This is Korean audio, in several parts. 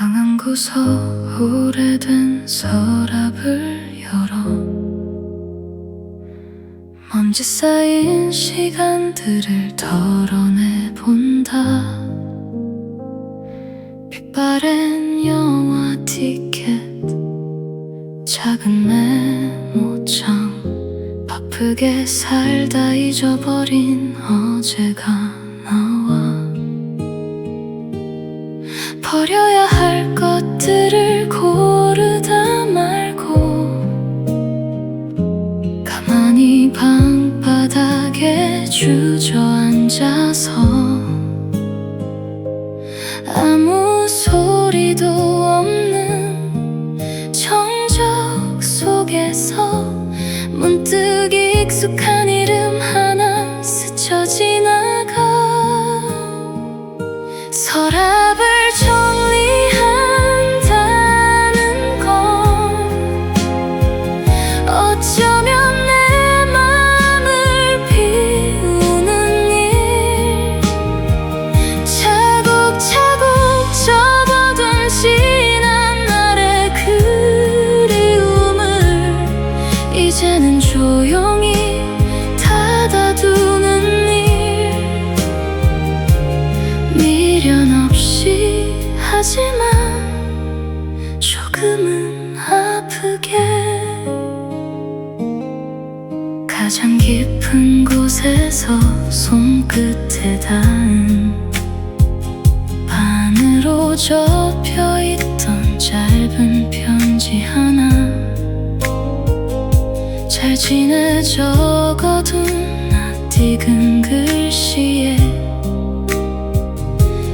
방안 구석 오래된 서랍을 열어 먼지 쌓인 시간들을 덜어내 본다. 빛바랜 영화 티켓, 작은 메모장, 바쁘게 살다 잊어버린 어제가 나와. 버려야 할 것들을 고르다 말고 가만히 방바닥에 주저앉아서 아무 소리도 없는 정적 속에서 문득 익숙한 이름 하나 스쳐 지나가. 서랍을 정리한다는 건 어쩌면 내 맘을 비우는 일, 차곡차곡 접어둔 지난 날의 그리움을 이제는 조용히 닫아두는 일. 미련 없이 하지만 조금은 아프게. 가장 깊은 곳에서 손끝에 닿은 반으로 접혀있던 짧은 편지 하나, 잘 지내 적어둔 낯익은 글씨에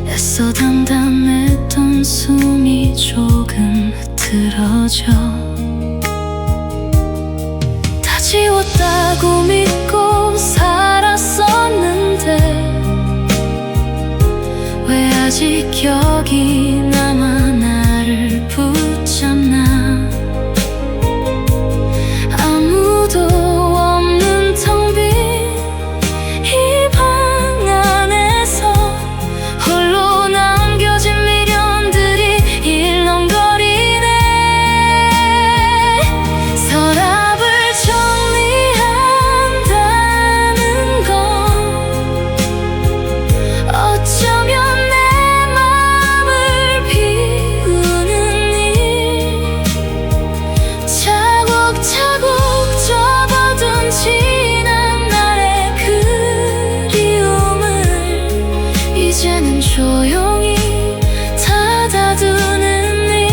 애써 담담했던 숨이 조금 흐트러져. 다 지웠다고 믿고 살았었는데 왜 아직 여기 남아 나를 붙잡나. 아무도 없는 텅 빈 이 방 안에서 홀로 남겨진 미련들이 일렁거리네. 서랍을 정리한다는 건 어쩌면 내 맘을 비우는 일, 차곡차곡 접어둔 지난 날의 그리움을 이제는 조용히 닫아두는 일.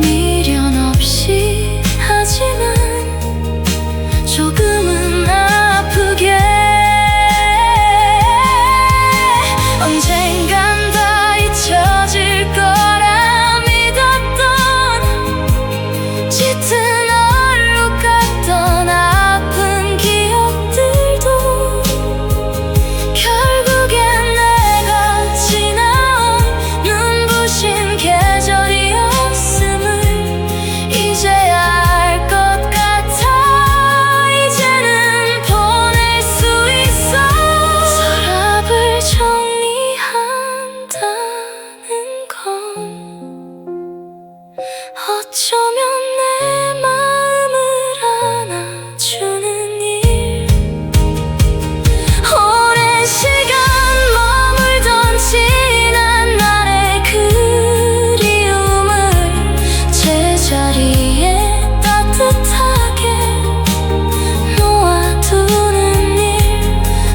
미련 없이 하지만 조금은 아프게. 언젠간 다 잊혀질 거라 믿었던 짙은 얼룩 같던 아픈 기억들도 결국엔 내가 지나온 눈부신 계절이었음을 이제야 알 것 같아. 이제는 보낼 수 있어. 서랍을 정리한다는 건 어쩌면 내 마음을 안아주는 일, 오랜 시간 머물던 지난 날의 그리움을 제자리에 따뜻하게 놓아두는 일.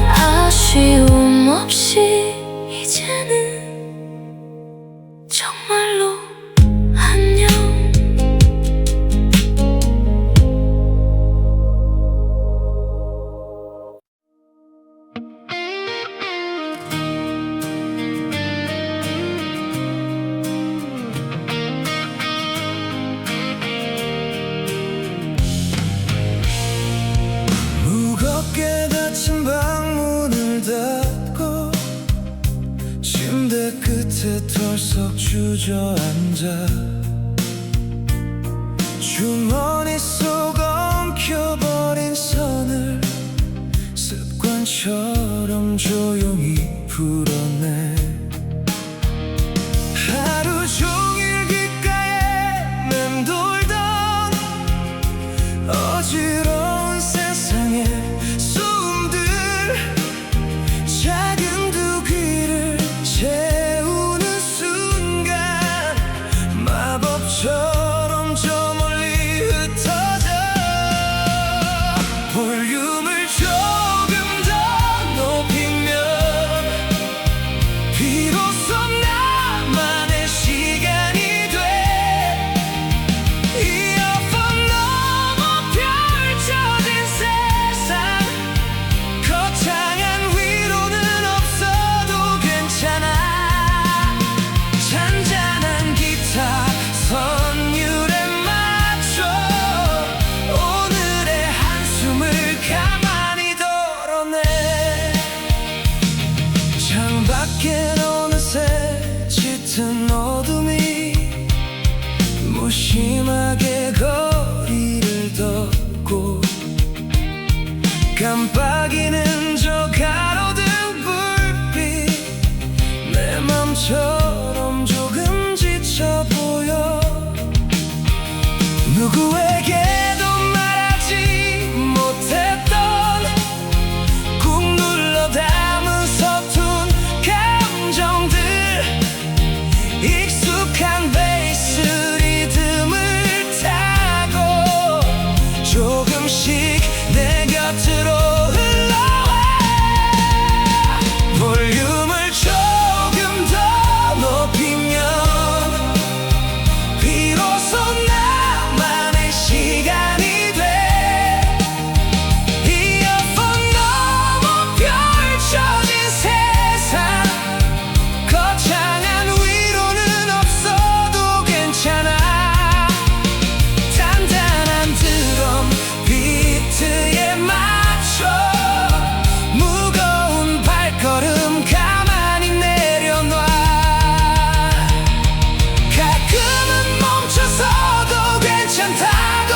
아쉬움 없이 이제는 정말로 안녕. 무겁게 닫힌 방문을 닫고 침대 끝에 털썩 주저앉아 주머니 속 엉켜버린 선을 습관처럼 조용히 풀어내. 소심하게 거리를 걷고 깜빡이는 저 가로등 불빛 내 맘처럼 조금 지쳐 보여 누구에게도 말하지 못했던 꾹 눌러 담은 서툰 감정들 익숙한 베이스 리듬을 타고 조금씩 내 곁으로 흘러와 볼륨을 조금 더 높이면 비로소 나만의 시간이 돼 이어폰 너머 펼쳐진 세상 거창한 위로는 없어도 괜찮아 단단한 드럼 비트에 맞춰 무거운 발걸음 가만히 내려놔 가끔은 멈춰서도 괜찮다고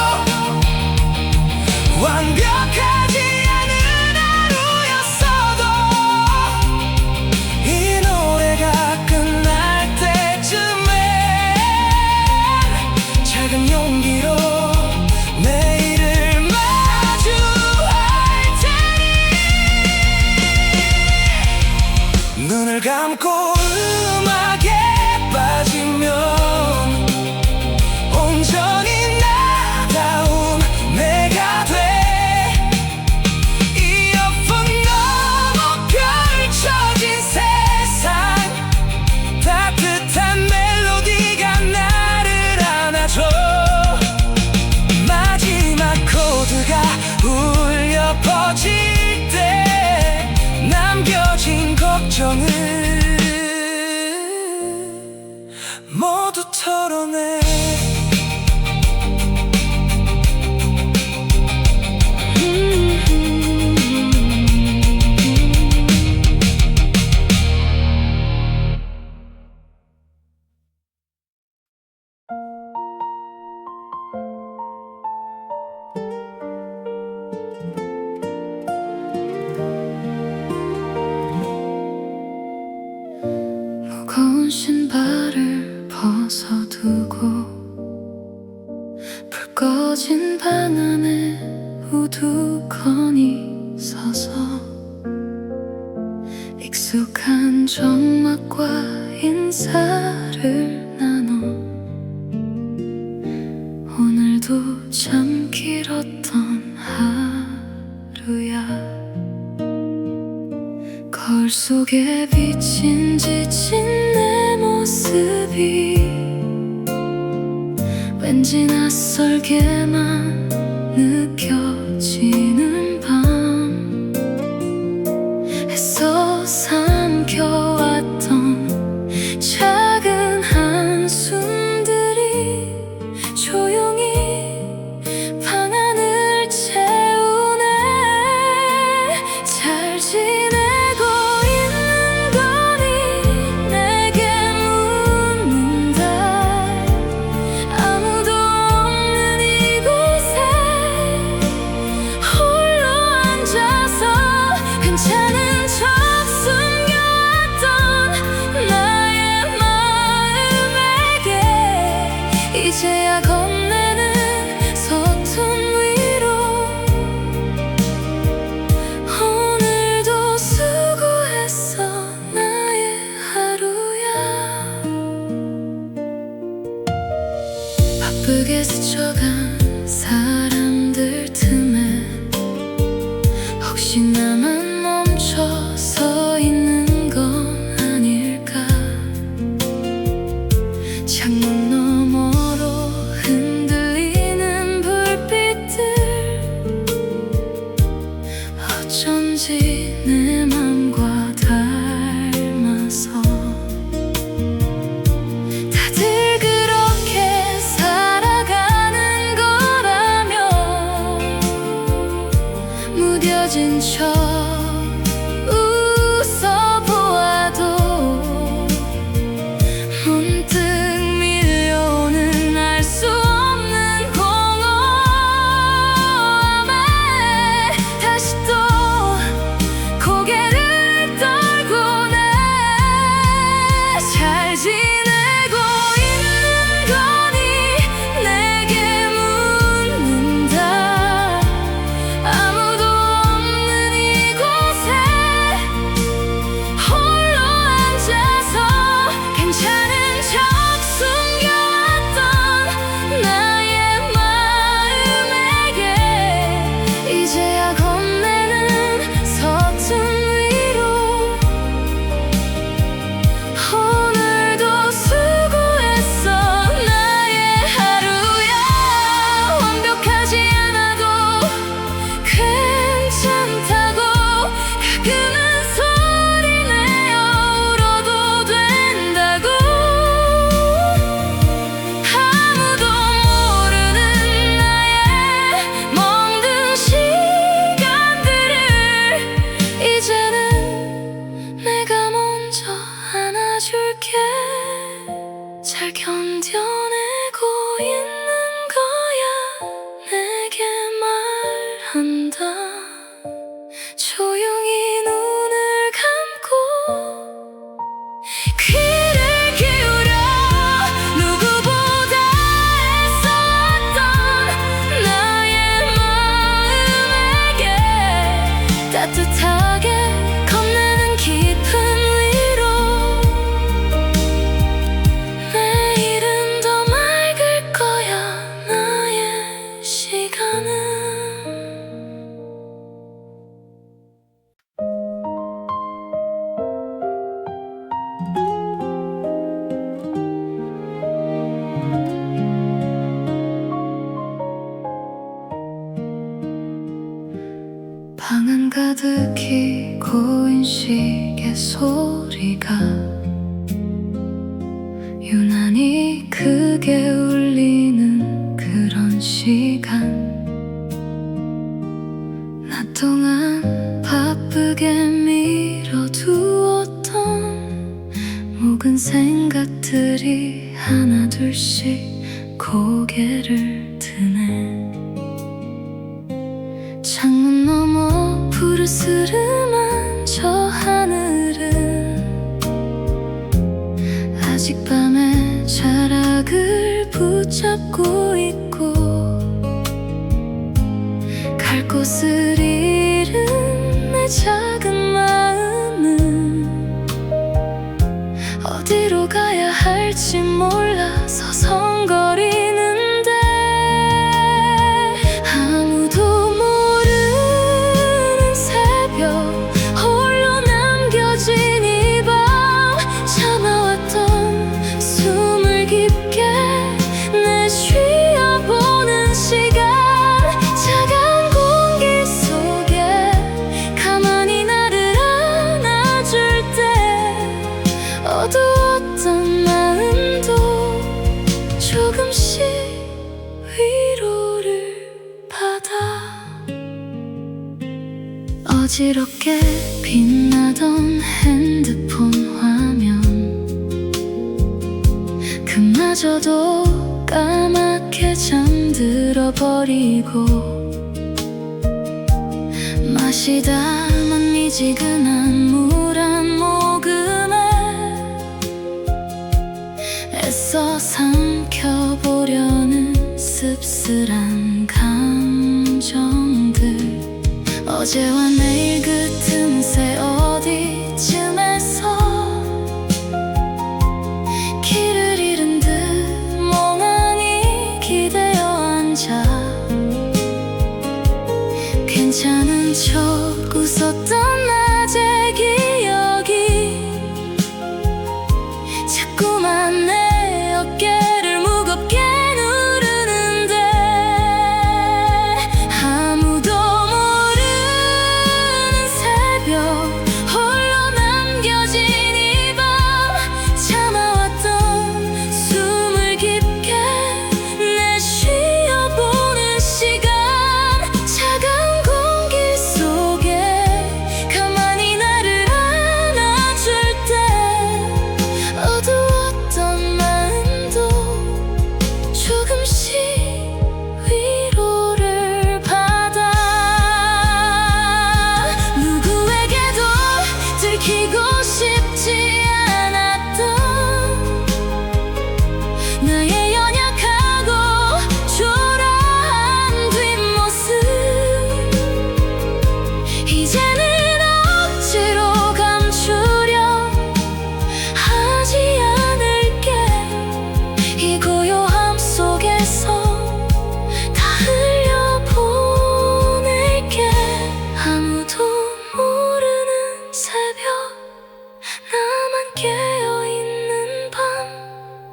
완벽하지 않은 하루였어도 이 노래가 끝날 때쯤엔 작은 용기로 내일을 마주할 테니 눈을 감고 음악에 빠지면 온전히 나다운 내가 돼 이어폰 너머 펼쳐진 세상 따뜻한 멜로디가 나를 안아줘 마지막 코드가 울려 퍼질 때 남겨진 걱정을 모두 털어내 무거운 신발을 벗어두고 불 꺼진 방 안에 우두커니 서서 익숙한 정막과 인사를 나눠 오늘도 참 길었던 하루야 거울 속에 비친 지친 내 모습이 왠지 낯설게만 느껴지는 밤 애써 삼켜왔던 작은 한숨들이 조용히 방 안을 채우네 잘 지내고 있는 거니 내게 묻는다 아무도 없는 이곳에 홀로 앉아서 괜찮은 척 숨겨왔던 나의 마음에게 이제야 건네는 서툰 위로 오늘도 수고했어 나의 하루야 바쁘게 스쳐간 사람들 틈에 혹시 나만 멈춰 서 있는 건 아닐까 창문 너머로 흔들리는 불빛들 어쩐지 내 맘과 닮아서 다들 그렇게 살아가는 걸 지내고 있는 거니 내게 묻는다. 아무도 없는 이곳에 홀로 앉아서 괜찮은 척 숨겨왔던 나의 마음에게 이제야 건네는 서툰 위로. 오늘도 수고했어 나의 하루야. 완벽하지 않아도 괜찮다고 가끔은 소리 내어 울어도 된다고. 아무도 모르는 나의 멍든 시간들을 이제는 내가 먼저 안아줄게. 잘 견뎌내고 있는 거야. 내게 말한다. 조용히 눈을 감고 귀를 기울여. 누구보다 애써왔던 나의 마음에게 따뜻하게 건네는 깊은 위로. 내일은 더 맑을 거야 나의 시간은. 방 안 가득히 고인 시계 소리가 유난히 크게 울리는 그런 시간. 낮 동안 바쁘게 미뤄두었던 묵은 생각들이 하나둘씩 고개를 드네. 창문 너머 푸르스름한 저 하늘은 아직 밤에 자락을 붙잡고 있고 갈 곳을 잃은 내 작은 마음은 어디로 가야 할지 몰라서 성거리는데. 아무도 모르는 새벽 홀로 남겨진 이 밤. 참아왔던 숨을 깊게 내쉬어보는 시간. 차가운 공기 속에 가만히 나를 안아줄 때 어두웠던 마음도 조금씩 위로를 받아. 어지럽게 빛나던 핸드폰 화면 그마저도 까맣게 잠들어 버리고 마시다만 미지근한 물 한 모금에 애써 삼켜보려는 씁쓸한 감정들. 어제와 내일 그 틈새 어디쯤에서 길을 잃은 듯 멍하니 기대어 앉아 괜찮은 척 웃었던 낮의 기억이 자꾸만 내 어깨를 무겁게 누르는데. 아무도 모르는 새벽 홀로 남겨진 이 밤. 참아왔던 숨을 깊게 내쉬어보는 시간. 차가운 공기 속에 가만히 나를 안아줄 때 어두웠던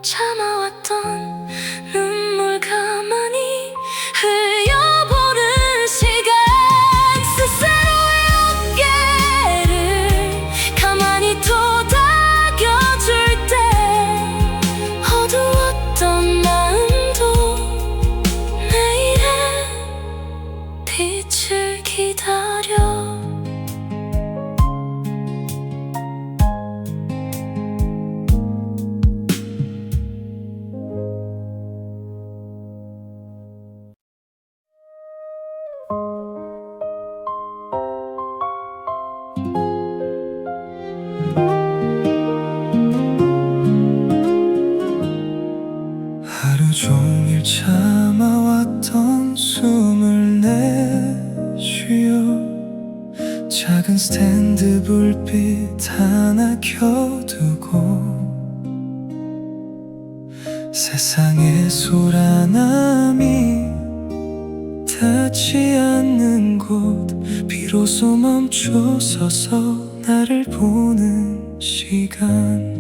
참아왔던 눈물 가만히 흘려보는 시간, 스스로의 어깨를 가만히 토닥여줄 때 어두웠던 마음도 내일의 빛을 기다려. 하루 종일 참아왔던 숨을 내쉬어 작은 스탠드 불빛 하나 켜두고 세상의 소란함이 닿지 않는 곳 비로소 멈춰서서 나를 보는 시간,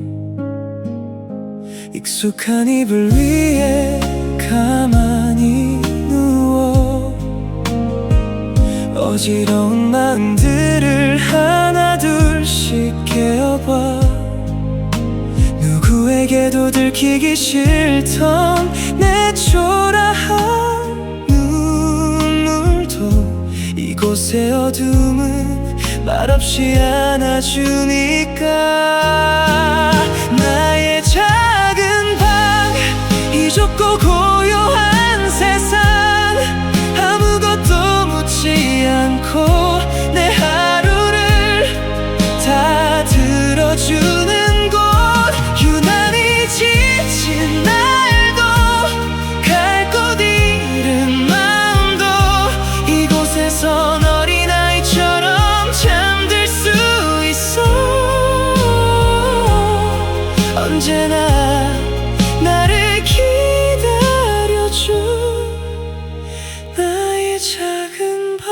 익숙한 이불 위에 가만히 누워 어지러운 마음들을 하나 둘씩 깨어봐. 누구에게도 들키기 싫던 내 초라한 눈물도 이곳의 어둠은 말없이 안아주니까. 나의 작은 방, 이 좁고 고요한 세상, 아무것도 묻지 않고 내 하루를 다 들어주는 곳, 유난히 지친 날도 갈 곳 잃은 마음도 이곳에선 어린아이처럼 잠들 수 있어. 언제나 나를 기다려줘. 나의 작은 방,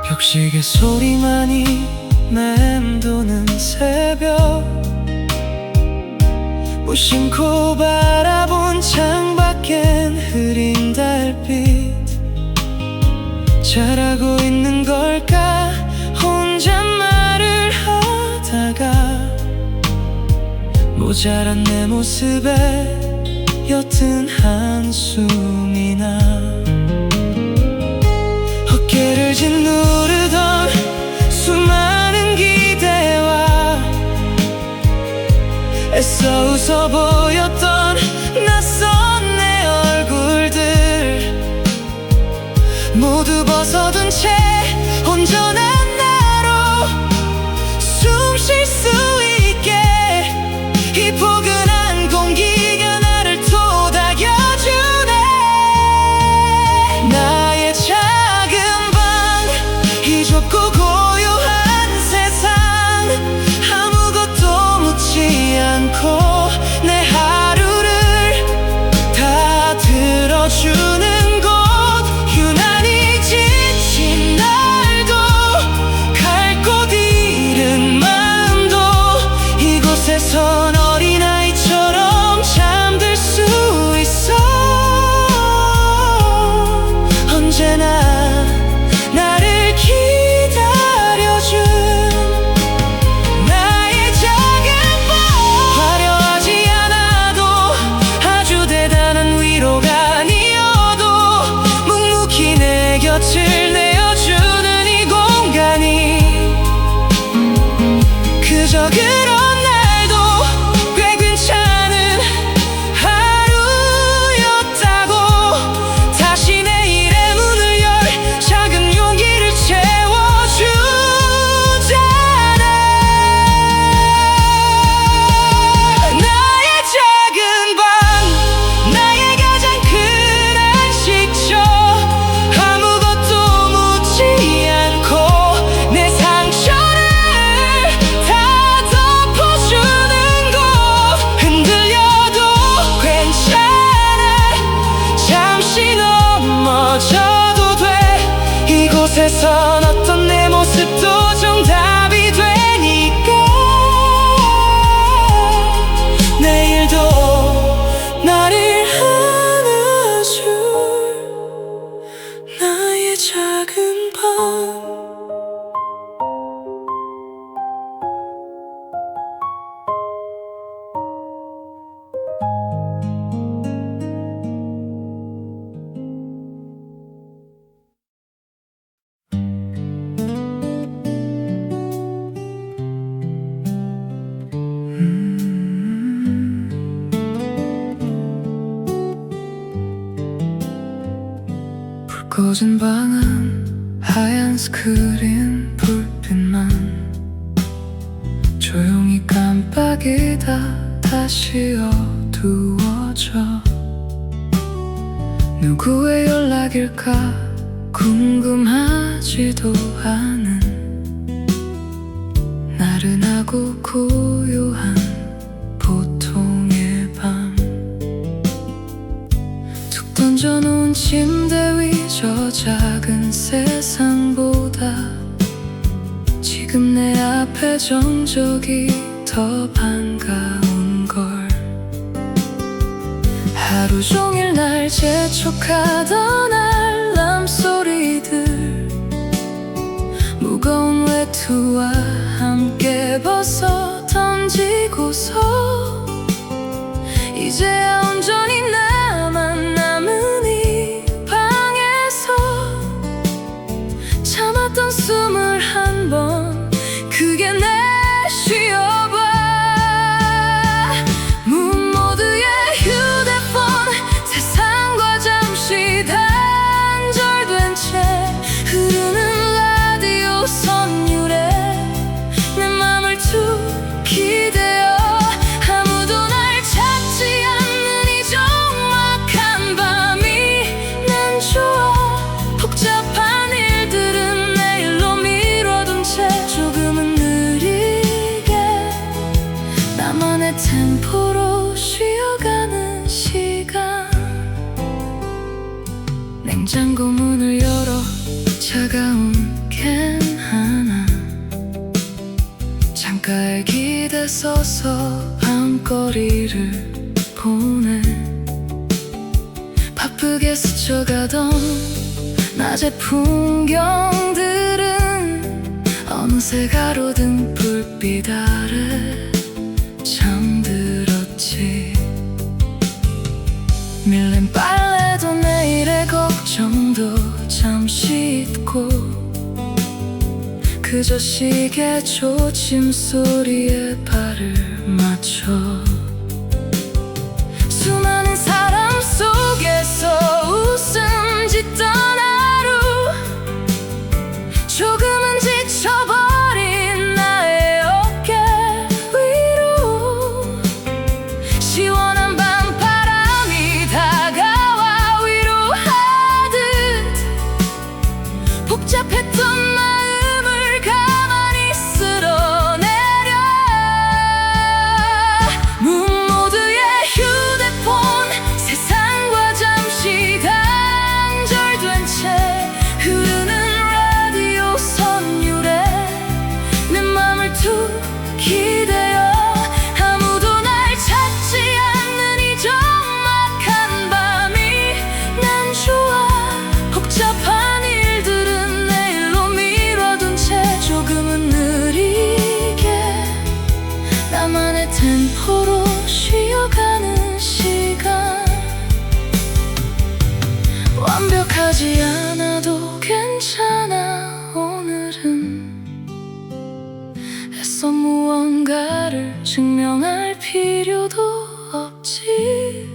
벽시계 소리만이 맴도는 새벽, 무심코 바라본 창밖엔 흐린 달빛, 잘하고 있는 걸까 혼잣말을 하다가 모자란 내 모습에 옅은 한숨이 나. 어깨를 짓누르던 수많은 기대와 애써 웃어 보였던 낯선 내 얼굴들 모두 벗어둔 채 온전한 나로 숨 쉴 수 있게 이 포근한 공기가 나를 토닥여주네. 나의 작은 방, 이 좁고 고요한 세상, 아무것도 묻지 않고 내 하루를 다 들어주는 곳, 유난히 지친 날도 갈 곳 잃은 마음도 이곳에선 어린아이처럼 잠들 수 있어. 언제나 나를 기다려준 나의 작은 방, 화려하지 않아도 아주 대단한 위로가 아니어도 묵묵히 내 곁을 내어주는 이 공간이 그저 그런 날도 꺼진 방은 하얀 스크린 불빛만 조용히 깜빡이다 다시 어두워져. 누구의 연락일까 궁금하지도 않은 나른하고 고요한 보통의 밤. 툭 던져놓은 침대 위 저 작은 세상보다 지금 내 앞에 정적이 더 반가운 걸. 하루 종일 날 재촉하던 알람 소리들 무거운 외투와 함께 벗어 던지고서 이제야 온전히 나만 남은 이 방에서 참았던 숨을 한번 크게 내쉬어봐. 문 모드의 휴대폰 세상과 잠시 단절된 채 흐르는 라디오 선율에 내 맘을 툭 기대어 아무도 날 찾지 않는 이 적막한 밤이 난 좋아. 복잡한 일들은 내일로 미뤄둔 채 조금은 느리게 나만의 템포로 쉬어가는 시간. 냉장고 문을 열어 차가운 캔 하나 창가에 기대 서서 밤거리를 보내. 바쁘게 스쳐가던 낮의 풍경들은 어느새 가로등 불빛 아래 잠들었지. 밀린 빨래도 내일의 걱정도 잠시 잊고 그저 시계 초침 소리에 발을 맞춰 수많은 사람 속에서 웃음 짓던 하루. 조금은 지쳐버린 나의 어깨 위로 시원한 밤바람이 다가와 위로하듯 복잡했던 마음을 가만히 쓸어내려. 문 모드의 휴대폰 세상과 잠시 단절된 채 흐르는 라디오 선율에 내 맘을 툭 기대어 아무도 날 찾지 않는 이 적막한 밤이 난 좋아. 복잡한 일들은 내일로 미뤄둔 채 조금은 느리게 나만의 템포로 쉬어가는 시간. 완벽하지 않아도 괜찮아. 오늘은 애써 무언가를 증명할 필요도 없지.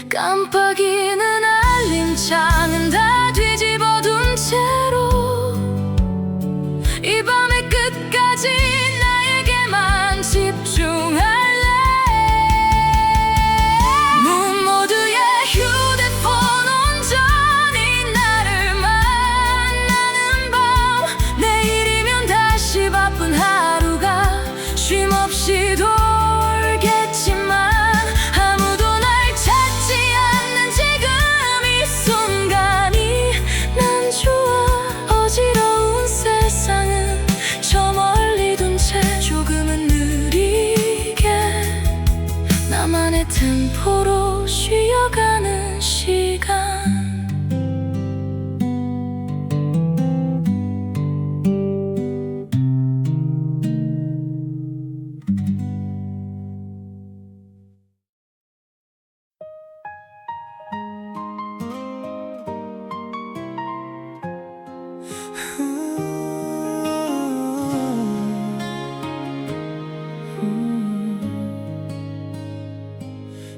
깜빡이는 알림창은 다 뒤집어둔 채로 이 밤의 끝까지 나에게만 집중할래. 문 모드의 휴대폰 온전히 나를 만나는 밤. 내일이면 다시 바쁜 하루가 쉼없이 돌겠지만 아무도 날 찾지 않는 지금 이 순간이 난 좋아. 어지러운 세상은 저 멀리 둔 채 조금은 느리게 나만의 템포로 쉬어가는 시간.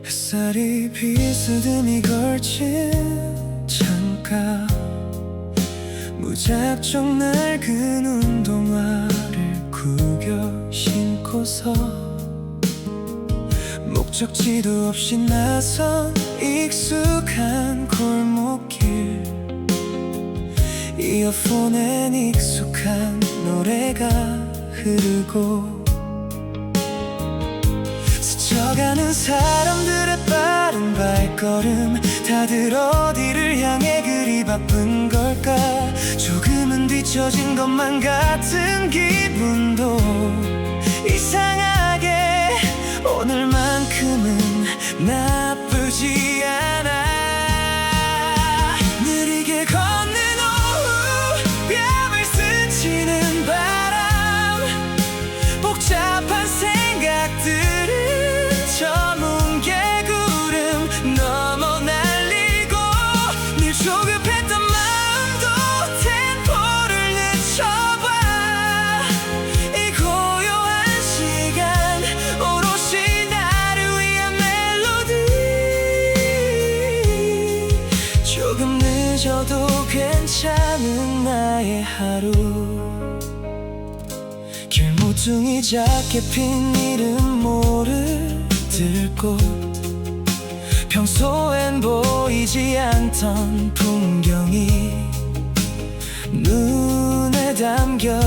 햇살이 비스듬히 걸친 창가 미소가 무작정 낡은 운동화를 구겨 신고서 목적지도 없이 나선 익숙한 골목길, 이어폰엔 익숙한 노래가 흐르고 스쳐가는 사람들의 빠른 발걸음, 다들 어디를 향해 그리 바쁜 걸까? 조금은 뒤처진 것만 같은 기분도 이상하게 오늘만큼은 나쁘지 않아. 느리게 걷는 오후, 뺨을 스치는 바람, 복잡한 생각들은 저 뭉게 구름 넘어 날리고, 늘 조급했던 마음도 템포를 늦춰봐. 이 고요한 시간 오롯이 나를 위한 멜로디. 조금 늦어도 괜찮은 나의 하루, 길모퉁이 작게 핀 이름 모를 들꽃, 평소엔 보이지 않던 풍경이 눈에 담겨,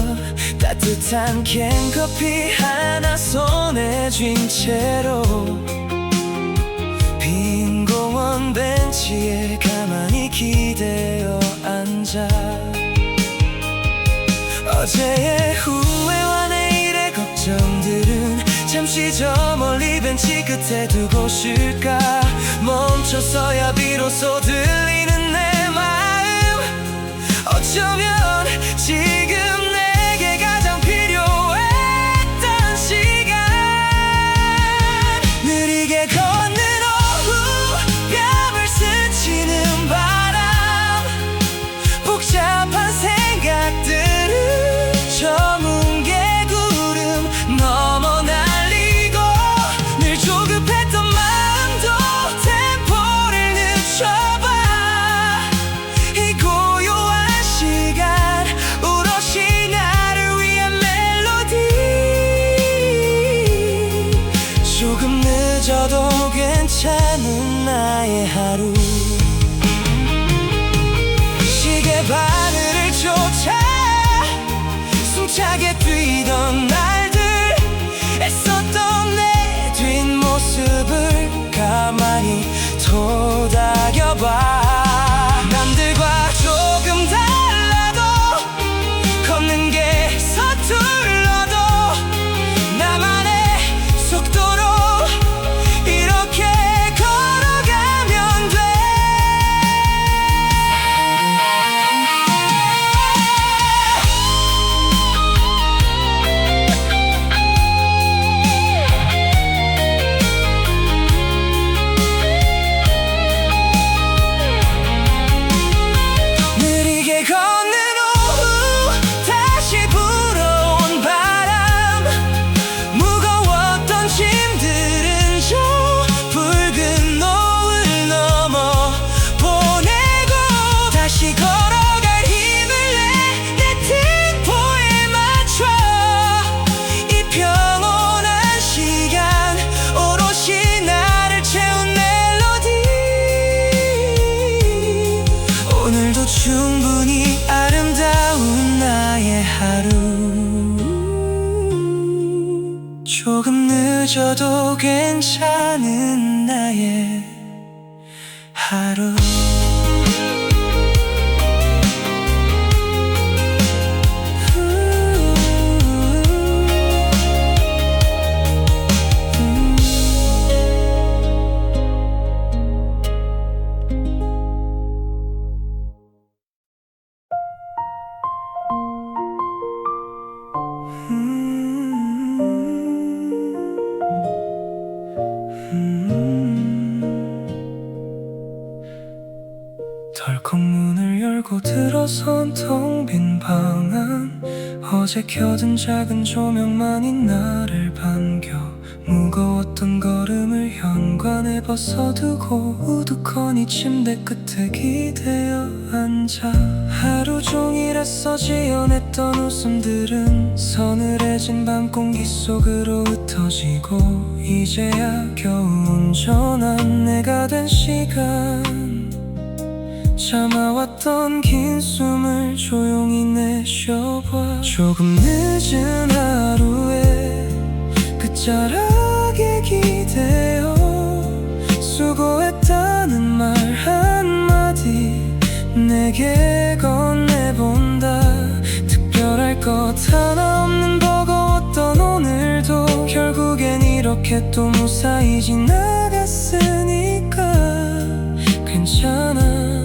따뜻한 캔커피 하나 손에 쥔 채로 빈 공원 벤치에 가만히 기대어 앉아. 어제의 후회와 내일의 걱정들은 잠시 저 멀리 벤치 끝에 두고 쉴까? 멈춰서야 비로소 들리는 내 마음, 어쩌면 지금 내게 가장 필요했던 시간. 느리게 걷는 오후, 뺨을 스치는 바람, 복잡한 생각들은 저 뭉게 구름 넘어 날리고, 늘 조급했던 마음도 템포를 늦춰봐. 이 고요한 시간 오롯이 나를 위한 멜로디. 조금 늦어도 괜찮은 나의 하루, 시계 바늘을 쫓아 숨차게 뛰던 날들, 애썼던 내 뒷모습을 가만히 토닥여봐. 남들과 조금 달라도, 걷는 게 서툴러도 나만의 속도로 이렇게 걸어가면 돼. 느리게 걷는 오후, 다시 불어온 바람, 무거웠던 짐들은 저 붉은 노을 넘어 보내고, 다시 걸어갈 힘을 내 템포에 맞춰. 이 평온한 시간 오롯이 나를 채운 멜로디. 오늘도 충분히 아름다운 나의 하루, 조금 늦어도 괜찮은 나의 하루. 덜컥 문을 열고 들어선 텅 빈 방 안, 어제 켜둔 작은 조명만이 나를 반겨. 무거웠던 걸음을 현 현관에 벗어두고 우두커니 침대 끝에 기대어 앉아 하루 종일 애써 지어냈던 웃음들은 서늘해진 밤 공기 속으로 흩어지고 이제야 겨우 온전한 내가 된 시간 참아왔던 긴 숨을 조용히 내쉬어봐 조금 늦은 하루에 끝자락에 기대어 수고했다는 말 한마디 내게 건네본다 특별할 것 하나 없는 버거웠던 오늘도 결국엔 이렇게 또 무사히 지나갔으니까 괜찮아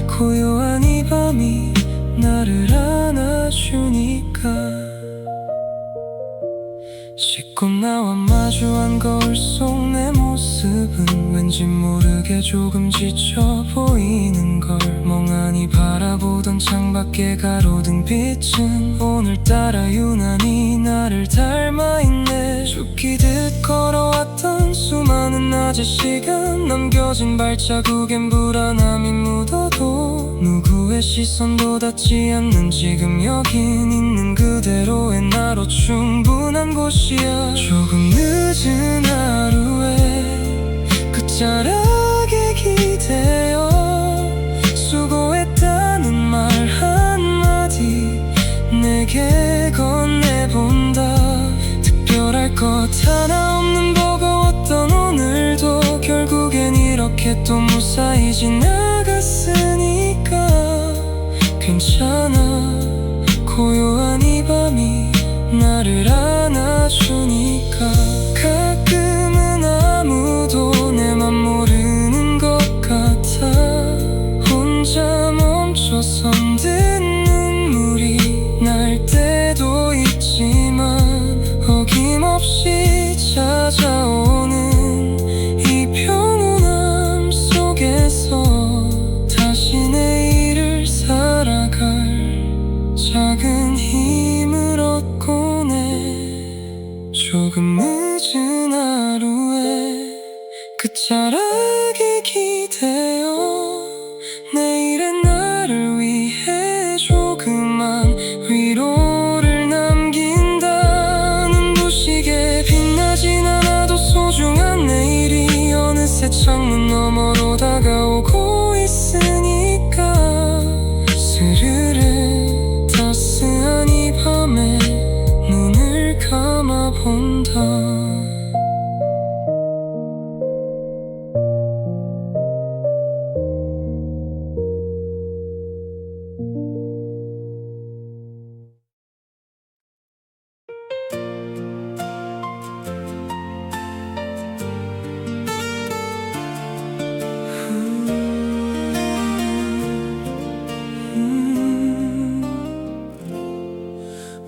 고요한 이 밤이 나를 안아주니까 씻고 나와 마주한 거울 속 내 모습은 왠지 모르게 조금 지쳐 보이는 걸 멍하니 바라보던 창밖에 가로등 빛은 오늘따라 유난히 나를 닮아있네 죽기듯 걸어왔던 수많은 낮의 시간 남겨진 발자국엔 불안함이 묻어도 누구의 시선도 닿지 않는 지금 여긴 있는 그대로의 나로 충분한 곳이야 조금 늦은 하루에 끝자락에 기대어 수고했다는 말 한마디 내게 건네본다 특별할 것 하나 없는 버거웠던 오늘도 결국엔 이렇게 또 무사히 지나갔으니까 괜찮아 고요한 이 밤이 나를 안아주니까 가끔은 아무도 내 맘 모르는 것 같아 혼자 멈춰선 든 눈물이 날 때도 있지만 어김없이 찾아오는 이 평온함 속에서 다시 내일을 살아갈 작은 힘을 얻곤 해 조금 늦은 하루에 끝자락에 기대어 내일의 나를 위해 조그만 위로를 남긴다 눈부시게 빛나진 않아도 소중한 내일이 어느새 창문 너머로 다가오고 있으니까 스르르 따스한 이 밤에 눈을 감아본다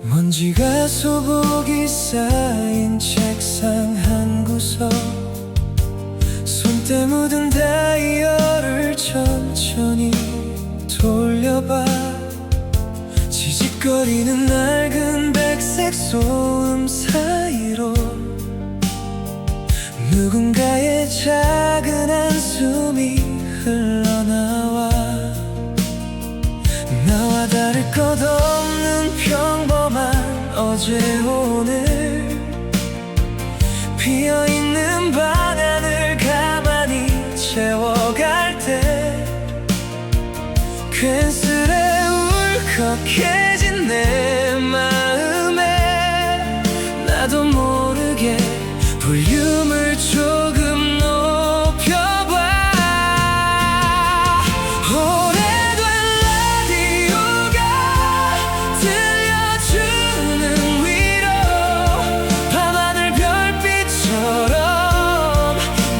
먼지가 소복이 쌓인 책상 한 구석 손때 묻은 다이얼을 천천히 돌려봐 지직거리는 낡은 백색 소음 사이로 누군가의 작은 한숨이 흘러나와 나와 다를 것 없는 평범한 어제 오늘 비어있는 방 안을 가만히 채워갈 때 괜스레 울컥해진 내 마음에 나도 모르게 볼륨을 조금 높여봐 오래된 라디오가 들려주는 위로 밤하늘 별빛처럼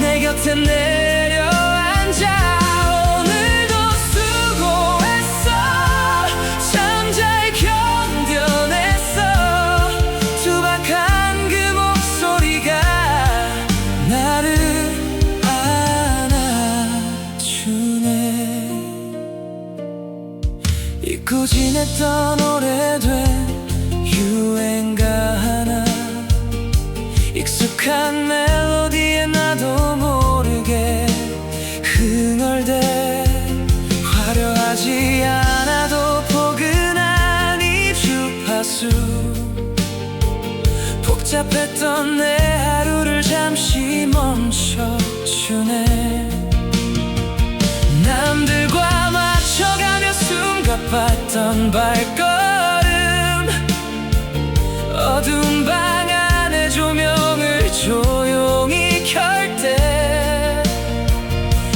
내 곁에 내려앉아 오늘도 수고했어 참 잘 견뎌냈어 투박한 그 목소리가 나를 안아주네 잊고 지냈던 오래된 유행가 하나 익숙한 멜로디에 나도 모르게 답답했던 내 하루를 잠시 멈춰주네. 남들과 맞춰가며 숨가팠던 발걸음, 어두운 방 안에 조명을 조용히 켤 때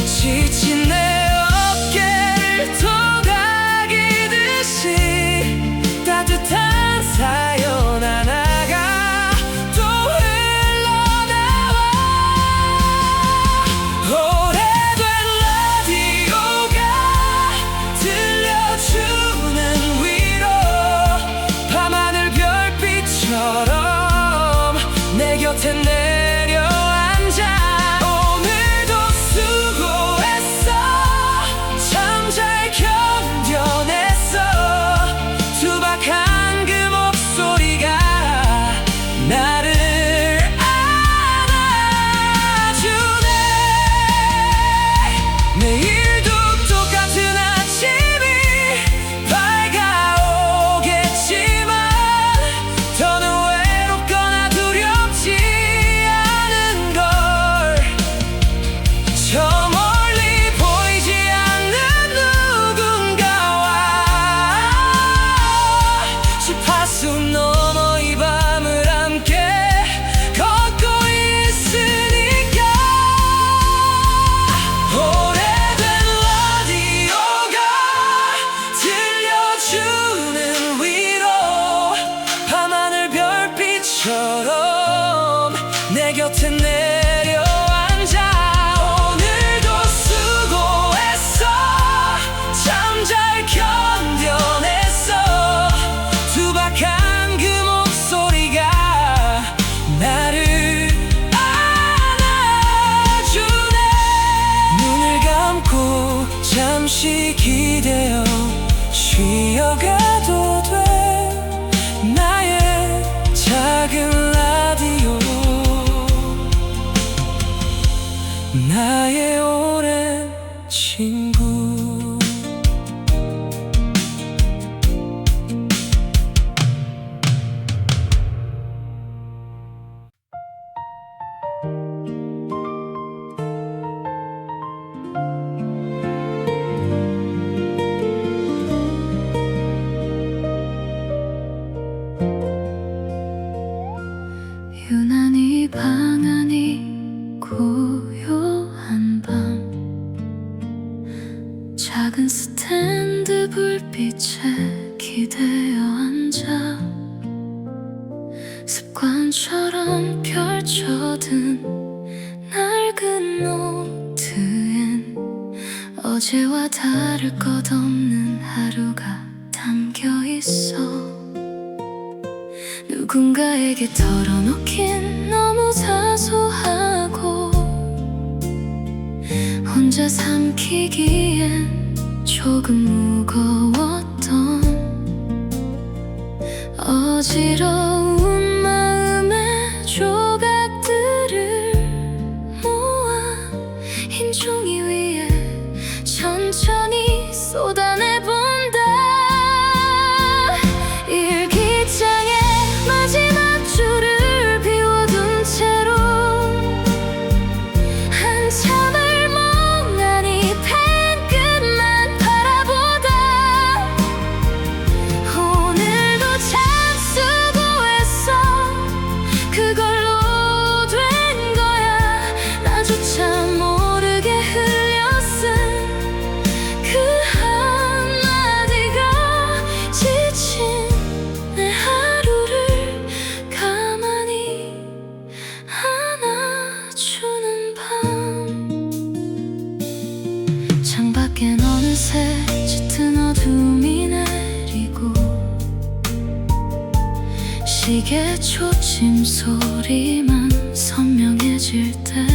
지친 내 어깨를 토닥이듯이 따뜻한 사연 하나가 또 흘러나와. 오래된 라디오가 들려주는 위로, 밤하늘 별빛처럼 내 곁에 내려앉아. 오늘도 수고했어, 참 잘 견뎌냈어. 투박한 그 목소리가 나를 안아주네. 내일도 똑같은 아침이 밝아오겠지만 더는 외롭거나 두렵지 않은 걸. 저 멀리 보이지 않는 누군가와 주파수 넘어 이 밤을 함께 걷고 있으니까. 오래된 라디오가 들려주는 위로, 밤하늘 별빛처럼 내 곁에 내려앉아. 오늘도 수고했어, 참 잘 견뎌냈어. 투박한 그 목소리가 나를 안아주네. 눈을 감고 잠시 기대어 쉬어가도 돼. 나의 작은 라디오, 나의 오랜 친구. 유난히 방 안이 고요한 밤, 작은 스탠드 불빛에 기대어 앉아. 습관처럼 펼쳐둔 낡은 노트엔 어제와 다를 것 없는 하루가 담겨 있어. 누군가에게 털어놓긴 너무 사소하고, 혼자 삼키기엔 조금 무거웠던 어지러운 마음의 조각들을 모아 흰 종이 위에 천천히 쏟아내본다. 일기장에 마지막 줄을 비워둔 채로 한참을 멍하니 펜 끝만 바라보다. 오늘도 참 수고했어, 그걸로 된 거야. 나조차 모르게 흘려 쓴 그 한마디가 지친 내 하루를 가만히 안아주는 밤. 창밖엔 어느새 짙은 어둠이 내리고, 시계 초침 소리만 선명해질 때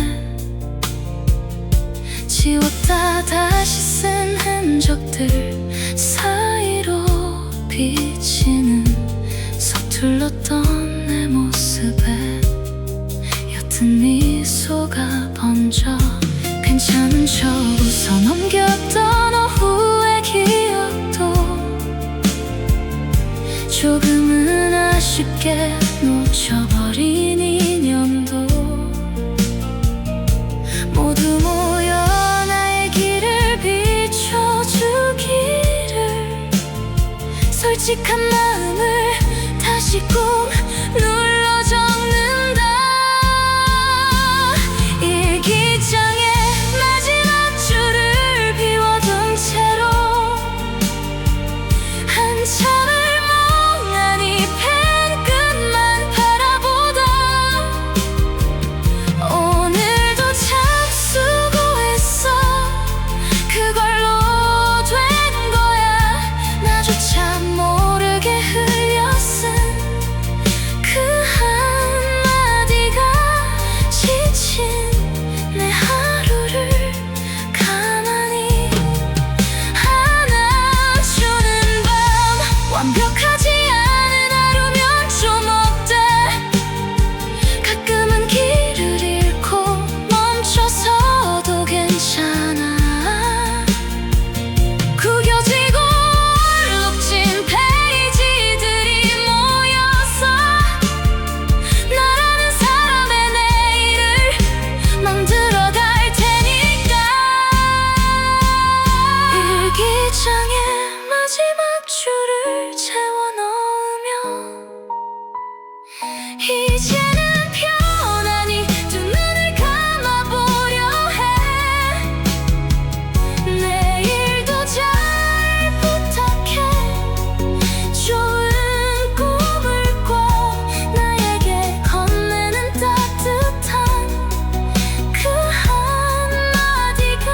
지웠다 다시 쓴 흔적들 사이로 비치는 서툴렀던 내 모습에 옅은 미소가 번져. 괜찮은 척 웃어 넘겼던 오후의 기억도 조금은 아쉽게 놓쳐버린 어린 인연도 모두 모여 나의 길을 비춰주기를 솔직한 마음을 다시 꾹 눌러 적는다. 일기장의 마지막 줄을 비워둔 채로 한참을 멍하니 펜 끝만 바라보다 오늘도 참 수고했어. 그걸로 된 거야. 나조차 모르게 흘려 쓴 그 한마디가 지친 내 하루를 가만히 안아주는 밤. 완벽하지 않은 하루면 좀 어때? 가끔은 길을 잃고 멈춰서도 괜찮아. 구겨지고 얼룩진 페이지들이 모여서 나라는 사람의 내일을 만들어갈 테니까. 일기장의 마지막 줄을 채워 넣으며 이제는 편안히 두 눈을 감아보려 해. 내일도 잘 부탁해. 좋은 꿈을 꿔. 나에게 건네는 따뜻한 그 한마디가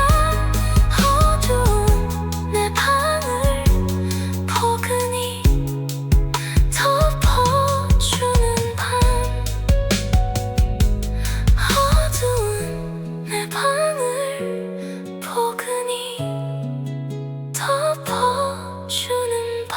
어두운 내 방을 포근히 덮어주는 밤. 어두운 내 방을 포근히 덮어주는 밤.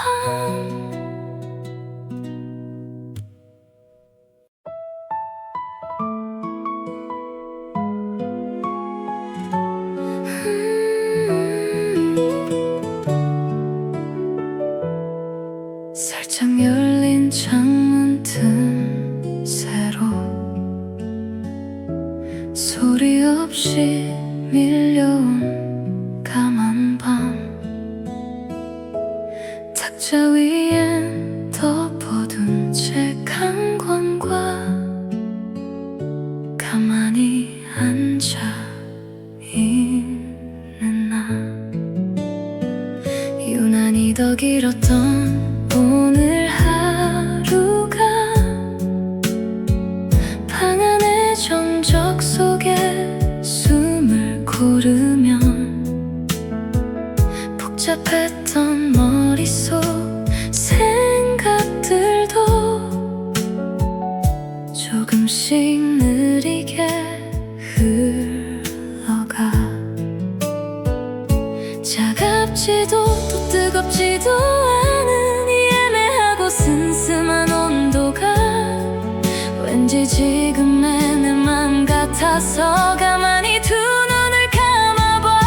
살짝 열린 창문 틈새로 소리 없이 밀려온 까만 밤. 탁자 위엔 덮어둔 책 한 권과 가만히 앉아 있는 나. 유난히 더 길었던 오늘 하루가 방 안의 정적 속에 숨을 고르면 복잡했던 머릿속 생각들도 조금씩 느리게 흘러가. 차갑지도 또 뜨겁지도 않은 이 애매하고 슴슴한 온도가 왠지 지금의 내 맘 같아서 가만히 두 눈을 감아봐.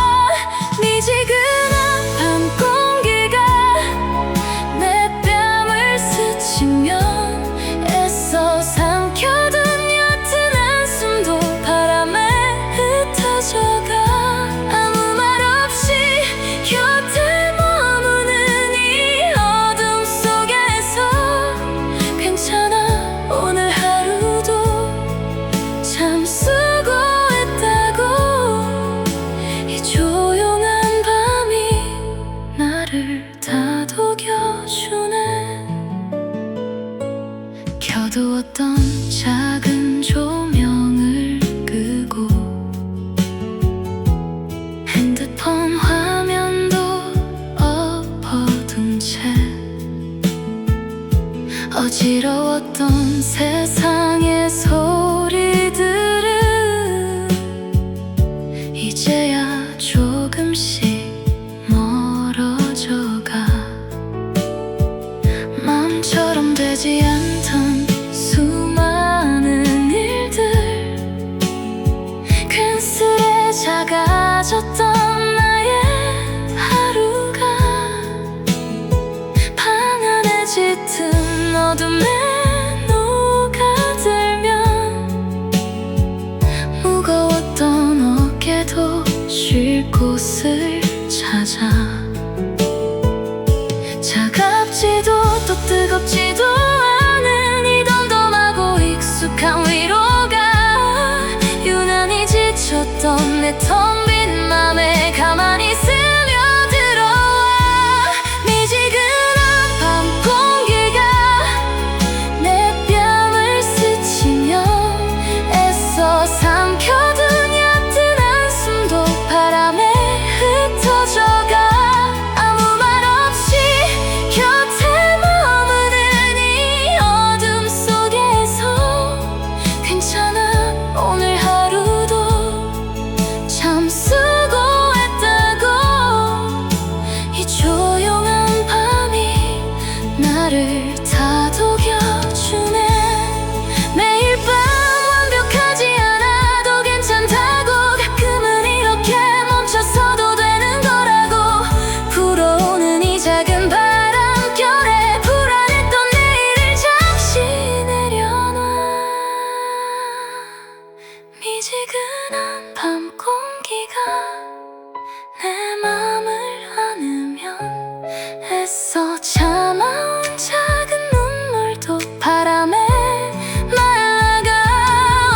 미지근한 밤 공기가 내 뺨을 스치면 애써 삼켜둔 옅은 한숨도 바람에 흩어져가. 아무 말 없이 곁에 머무는 이 어둠 속에서 괜찮아. 오늘 하루도 참 수고했다. 곳을 찾아 차갑지도 또 뜨겁지도 않은 이 덤덤하고 익숙한 위로가 유난히 지쳤던 내 텅 빈 맘에 가만히 스며들어와 미지근한 밤 공기가 내 뺨을 스치며 애써 삼켜둔 얕은 한숨도 바람에 흩어져가 아무 말 없이 곁에 머무는 이 어둠 속에서 괜찮아 오늘 하루도 참 수고했다고 이 조용한 밤이 나를 다독여주네 매일 밤 완벽하지 않아도 괜찮다고 가끔은 이렇게 멈춰서도 되는 거라고 불어오는 이 작은 바람결에 불안했던 내일을 잠시 내려놔 미지근한 밤 공기가 내 맘을 안으면 애써 참아온 작은 눈물도 바람에 날아가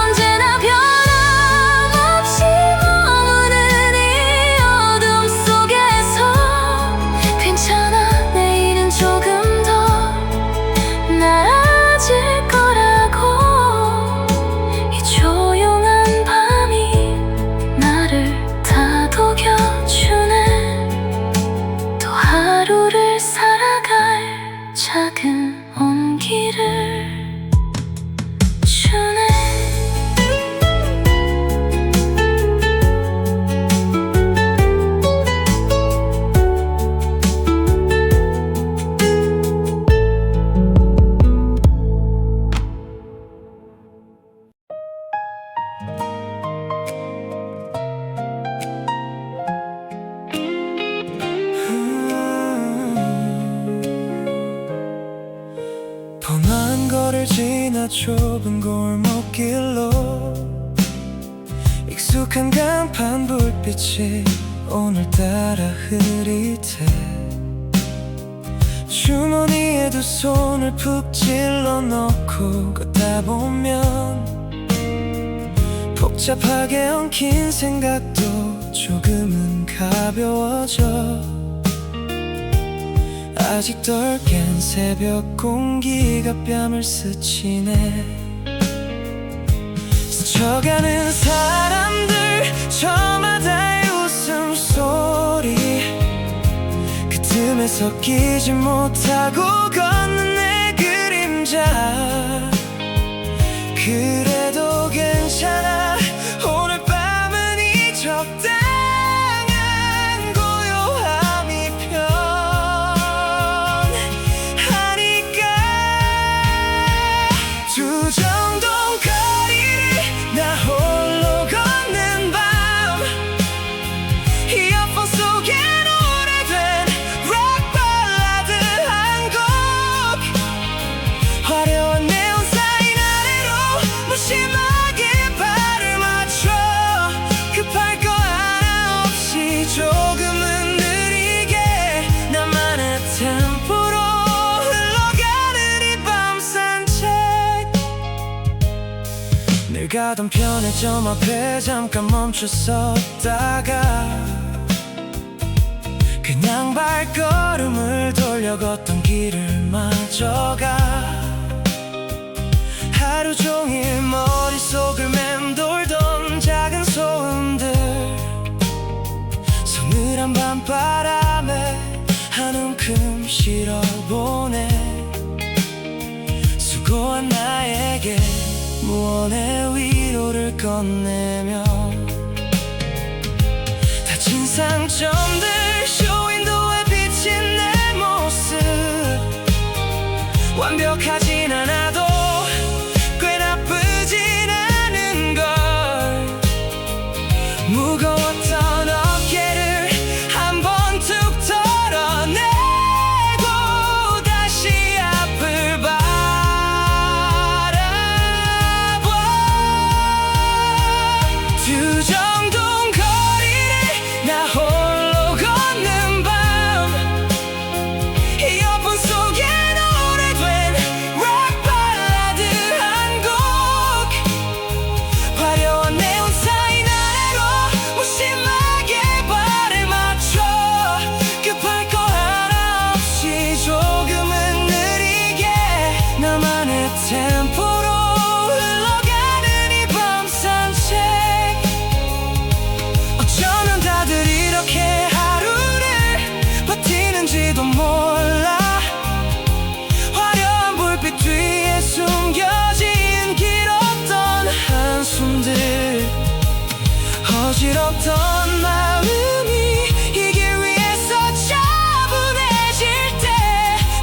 언제나 변함없이 머무는 이 어둠 속에서 괜찮아 내일은 조금 더 나아질 거라고 이 조용한 밤이 나를 다독여주네 또 하루를 살아갈 작은 온기를 주네 번화한 거리를 지나 좁은 골목길로 익숙한 간판 불빛이 오늘따라 흐릿해 주머니에 두 손을 푹 찔러 넣고 걷다 보면 복잡하게 엉킨 생각도 조금은 가벼워져 아직 덜 깬 새벽 공기가 뺨을 스치네 스쳐가는 사람들 저마다의 웃음소리 그 틈에서 끼지 못하고 걷는 내 그림자 그래도 괜찮아 오늘 밤은 이 적당한 고요함이 편하니까 두 정동 거리를 나 홀로 걷는 밤 이어폰 속에 오래된 록 발라드 한 곡 화려한 네온 사인 아래로 무심하게 발을 맞춰 급할 거 하나 없이 조금은 느리게 나만의 템포로 흘러가는 이 밤 산책 늘 가던 편의점 앞에 잠깐 멈춰섰다가 그냥 발걸음을 돌려 걷던 길을 마저 가 하루 종일 머릿속을 맴돌던 작은 소음들 서늘한 밤바람에 한 움큼 실어보네 수고한 나에게 무언의 위로를 건네며 다친 상점들 쇼윈도에 비친 내 모습 완벽하진 않아도 꽤 나쁘진 않은 걸 무거웠던 어깨를 한 번 툭 털어내고 다시 앞을 바라봐 두 정동 거리를 나 홀로 간지럽던 마음이 이 길 위에서 차분해질 때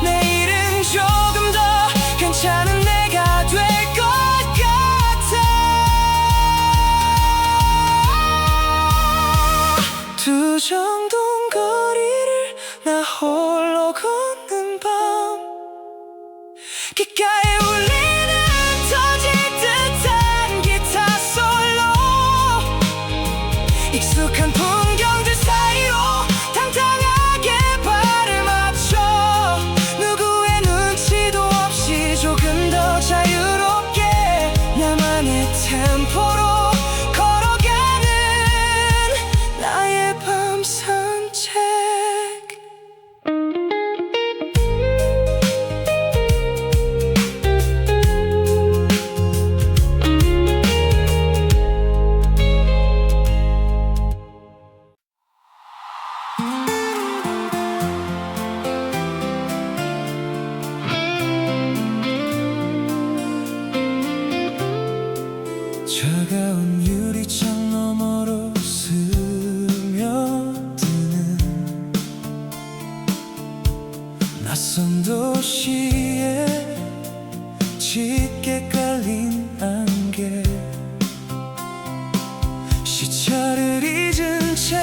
내일은 조금 더 괜찮은 내가 될 것 같아. 두 정동 거리를 나 홀로 걷는 밤 귓가에 울리는 터질 듯한 기타 솔로 익숙한 풍경들 사이로 당당하게 발을 맞춰 누구의 눈치도 없이 조금 더 자유롭게 나만의 템포로 걸어가는 나의 밤 산책. 차가운 유리창 너머로 스며드는 낯선 도시에 짙게 깔린 안개 시차를 잊은 채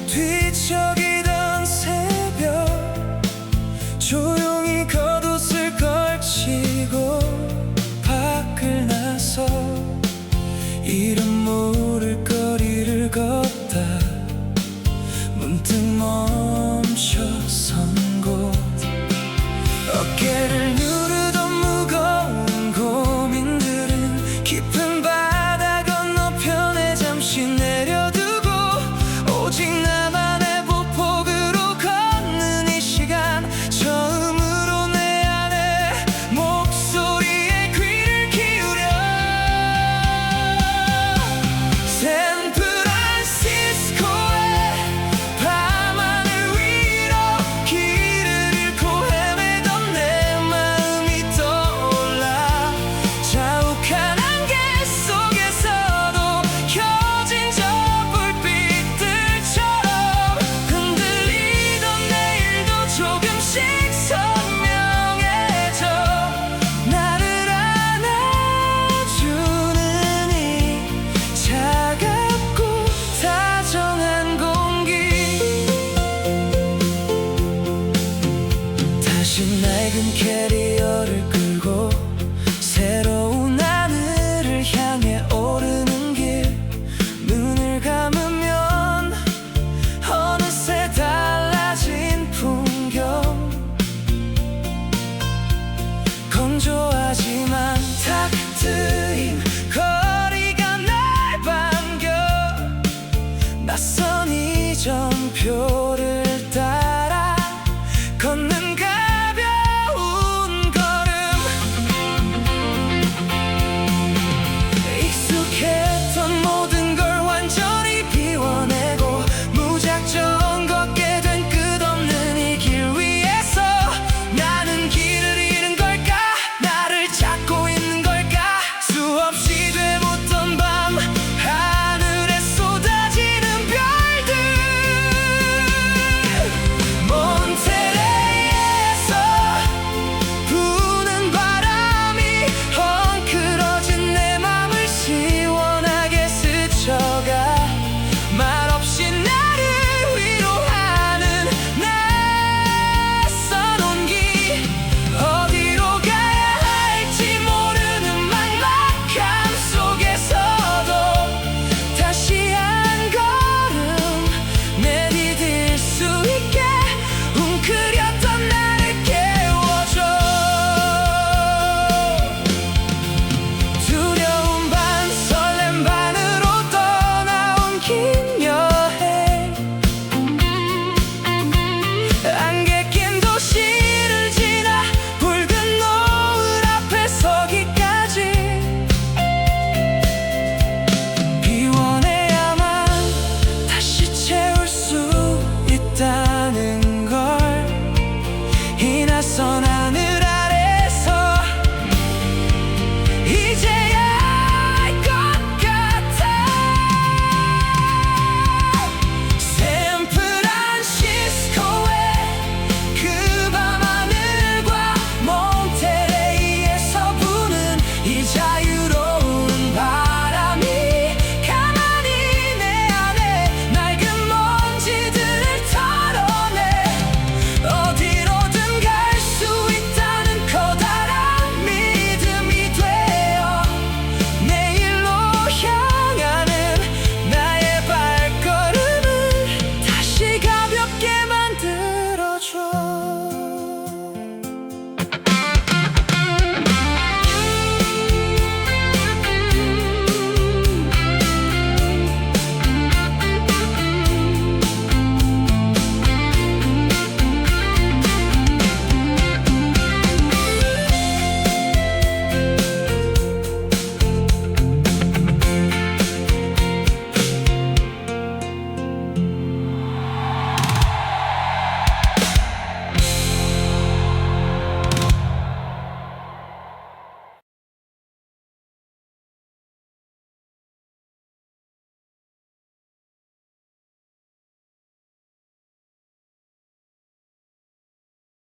뒤척이던 새벽 조용히 겉옷을 걸치고 밖을 나서 이름 모를 거리를 걷